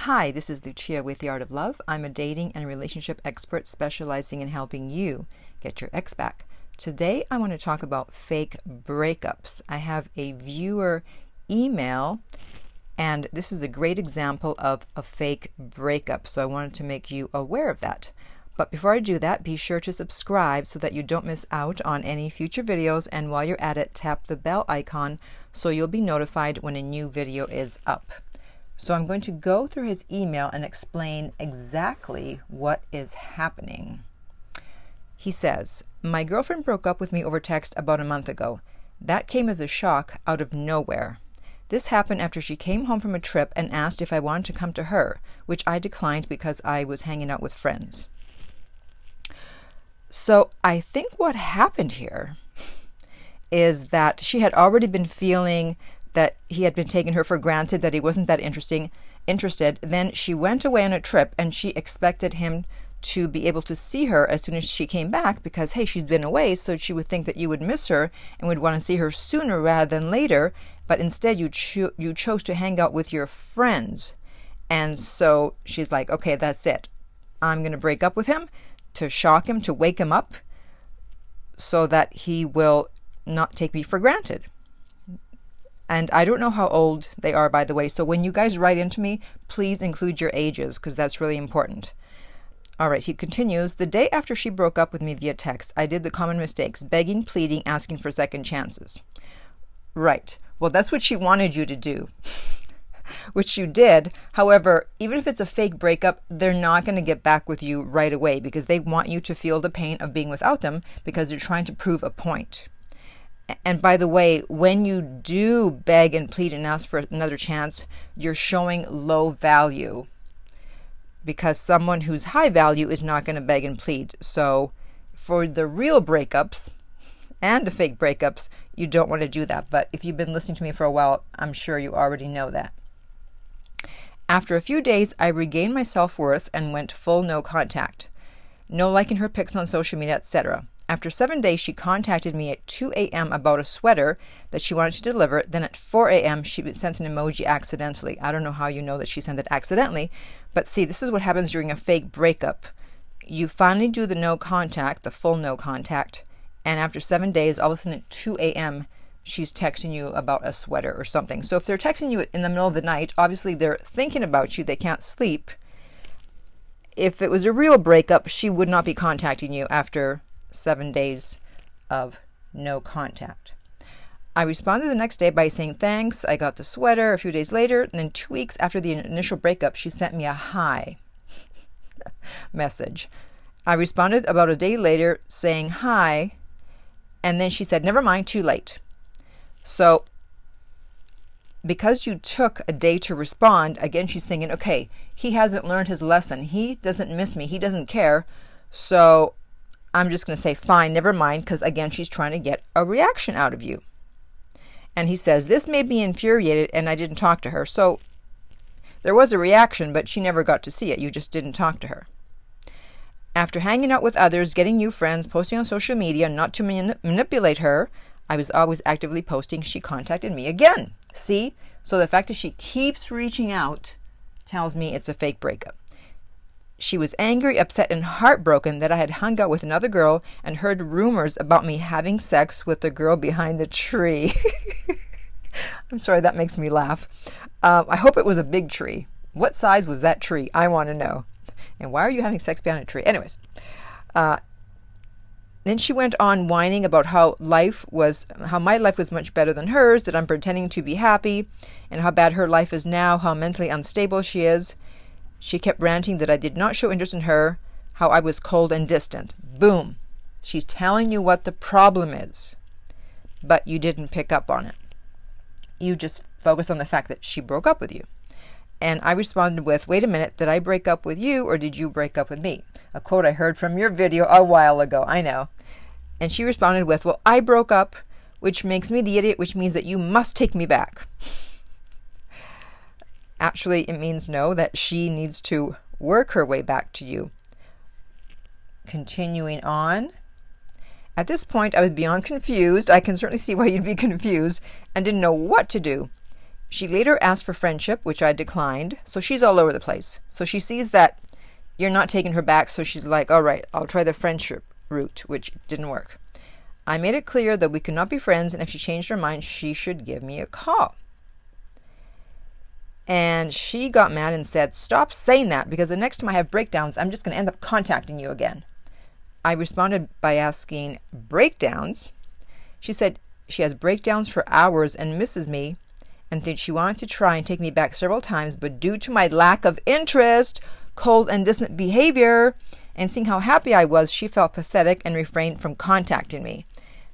Hi, this is Lucia with The Art of Love. I'm a dating and relationship expert specializing in helping you get your ex back. Today, I want to talk about fake breakups. I have a viewer email, and this is a great example of a fake breakup, so I wanted to make you aware of that. But before I do that, be sure to subscribe so that you don't miss out on any future videos, and while you're at it, tap the bell icon so you'll be notified when a new video is up. So I'm going to go through his email and explain exactly what is happening. He says, "My girlfriend broke up with me over text about a month ago. That came as a shock out of nowhere. This happened after she came home from a trip and asked if I wanted to come to her, which I declined because I was hanging out with friends." So I think what happened here is that she had already been feeling that he had been taking her for granted, that he wasn't that interested. Then she went away on a trip and she expected him to be able to see her as soon as she came back because, hey, she's been away, so she would think that you would miss her and would want to see her sooner rather than later. But instead you chose to hang out with your friends. And so she's like, okay, that's it. I'm going to break up with him to shock him, to wake him up so that he will not take me for granted. And I don't know how old they are, by the way. So when you guys write into me, please include your ages because that's really important. All right, he continues, "The day after she broke up with me via text, I did the common mistakes, begging, pleading, asking for second chances." Right. Well, that's what she wanted you to do, which you did. However, even if it's a fake breakup, they're not going to get back with you right away because they want you to feel the pain of being without them because they're trying to prove a point. And by the way, when you do beg and plead and ask for another chance, you're showing low value because someone who's high value is not going to beg and plead. So for the real breakups and the fake breakups, you don't want to do that. But if you've been listening to me for a while, I'm sure you already know that. "After a few days, I regained my self-worth and went full no contact. No liking her pics on social media, etc. After 7 days, she contacted me at 2 a.m. about a sweater that she wanted to deliver. Then at 4 a.m., she sent an emoji accidentally." I don't know how you know that she sent it accidentally, but see, this is what happens during a fake breakup. You finally do the no contact, the full no contact, and after 7 days, all of a sudden at 2 a.m., she's texting you about a sweater or something. So if they're texting you in the middle of the night, obviously they're thinking about you. They can't sleep. If it was a real breakup, she would not be contacting you after 7 days of no contact. "I responded the next day by saying thanks. I got the sweater a few days later, and then 2 weeks after the initial breakup, she sent me a hi message. I responded about a day later saying hi, and then she said, never mind, too late." So because you took a day to respond, again, she's thinking, okay, he hasn't learned his lesson. He doesn't miss me. He doesn't care. So I'm just going to say, fine, never mind, because again, she's trying to get a reaction out of you. And he says, "This made me infuriated and I didn't talk to her." So there was a reaction, but she never got to see it. You just didn't talk to her. "After hanging out with others, getting new friends, posting on social media, not to manipulate her, I was always actively posting, she contacted me again." See? So the fact that she keeps reaching out tells me it's a fake breakup. "She was angry, upset, and heartbroken that I had hung out with another girl and heard rumors about me having sex with the girl behind the tree." I'm sorry, that makes me laugh. I hope it was a big tree. What size was that tree? I want to know. And why are you having sex behind a tree? Anyways. Then she went on whining about how my life was much better than hers, that I'm pretending to be happy, and how bad her life is now, how mentally unstable she is. She kept ranting that I did not show interest in her, how I was cold and distant. Boom. She's telling you what the problem is, but you didn't pick up on it. You just focused on the fact that she broke up with you. And I responded with, "Wait a minute, did I break up with you or did you break up with me?" A quote I heard from your video a while ago, I know. And she responded with, "Well, I broke up, which makes me the idiot, which means that you must take me back." Actually, it means no, that she needs to work her way back to you. Continuing on. "At this point, I was beyond confused. I can certainly see why you'd be confused and didn't know what to do. She later asked for friendship, which I declined. So she's all over the place. So she sees that you're not taking her back. So she's like, all right, I'll try the friendship route, which didn't work. I made it clear that we could not be friends, and if she changed her mind, she should give me a call. And she got mad and said, stop saying that, because the next time I have breakdowns, I'm just going to end up contacting you again. I responded by asking, breakdowns? She said she has breakdowns for hours and misses me, and that she wanted to try and take me back several times, but due to my lack of interest, cold and distant behavior, and seeing how happy I was, she felt pathetic and refrained from contacting me.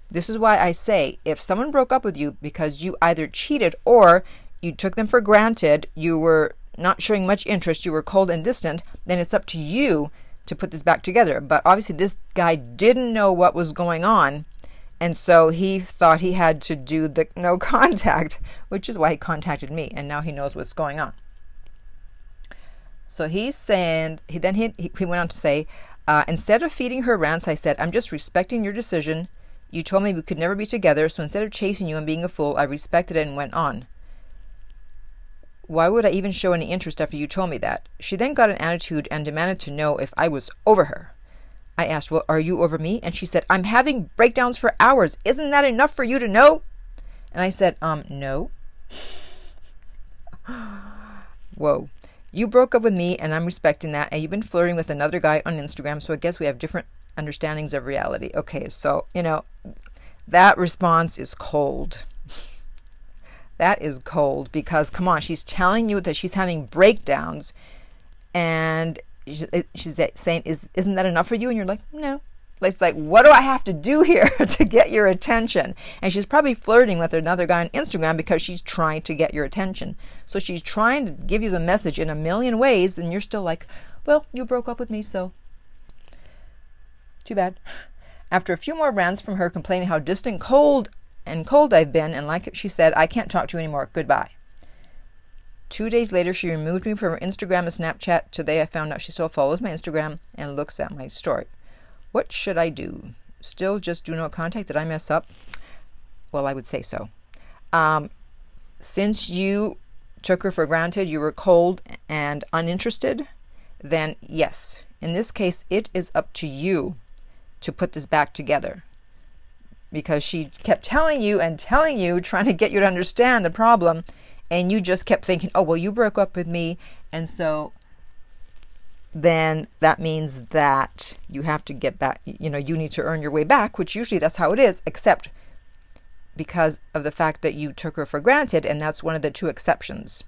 This is why I say, if someone broke up with you because you either cheated or you took them for granted, you were not showing much interest, you were cold and distant, then it's up to you to put this back together. But obviously this guy didn't know what was going on, and so he thought he had to do the no contact, which is why he contacted me, and now he knows what's going on. So he's saying, he went on to say, instead of feeding her rants, I said, I'm just respecting your decision. You told me we could never be together, so instead of chasing you and being a fool, I respected it and went on. Why would I even show any interest after you told me that? She then got an attitude and demanded to know if I was over her. I asked, well, are you over me? And she said, I'm having breakdowns for hours. Isn't that enough for you to know? And I said, no. Whoa. You broke up with me, and I'm respecting that, and you've been flirting with another guy on Instagram, so I guess we have different understandings of reality. Okay, so, that response is cold. That is cold, because, come on, she's telling you that she's having breakdowns, and she's saying, isn't that enough for you? And you're like, no. It's like, what do I have to do here to get your attention? And she's probably flirting with another guy on Instagram because she's trying to get your attention. So she's trying to give you the message in a million ways, and you're still like, well, you broke up with me, so too bad. After a few more rants from her complaining how distant, cold I've been, and like she said, I can't talk to you anymore. Goodbye. 2 days later, she removed me from her Instagram and Snapchat. Today, I found out she still follows my Instagram and looks at my story. What should I do? Still just do no contact? Did I mess up? Well, I would say so. Since you took her for granted, you were cold and uninterested, then yes. In this case, it is up to you to put this back together. Because she kept telling you, trying to get you to understand the problem, and you just kept thinking, oh, well, you broke up with me, and so then that means that you have to get back, you need to earn your way back, which usually that's how it is, except because of the fact that you took her for granted, and that's one of the two exceptions.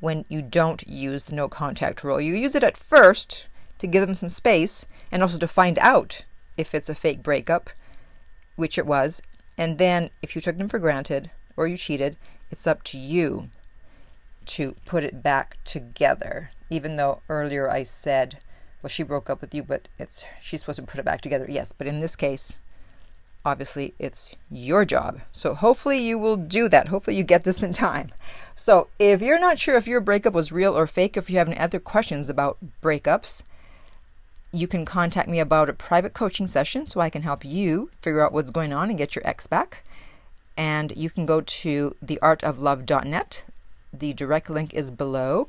When you don't use the no contact rule, you use it at first to give them some space, and also to find out if it's a fake breakup, which it was, and then if you took them for granted or you cheated, it's up to you to put it back together. Even though earlier I said, well, she broke up with you, but she's supposed to put it back together. Yes, but in this case, obviously it's your job. So hopefully you will do that. Hopefully you get this in time. So if you're not sure if your breakup was real or fake, if you have any other questions about breakups, you can contact me about a private coaching session so I can help you figure out what's going on and get your ex back. And you can go to theartoflove.net. The direct link is below.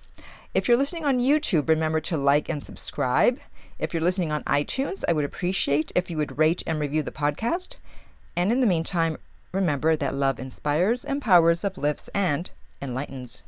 If you're listening on YouTube, remember to like and subscribe. If you're listening on iTunes, I would appreciate if you would rate and review the podcast. And in the meantime, remember that love inspires, empowers, uplifts, and enlightens.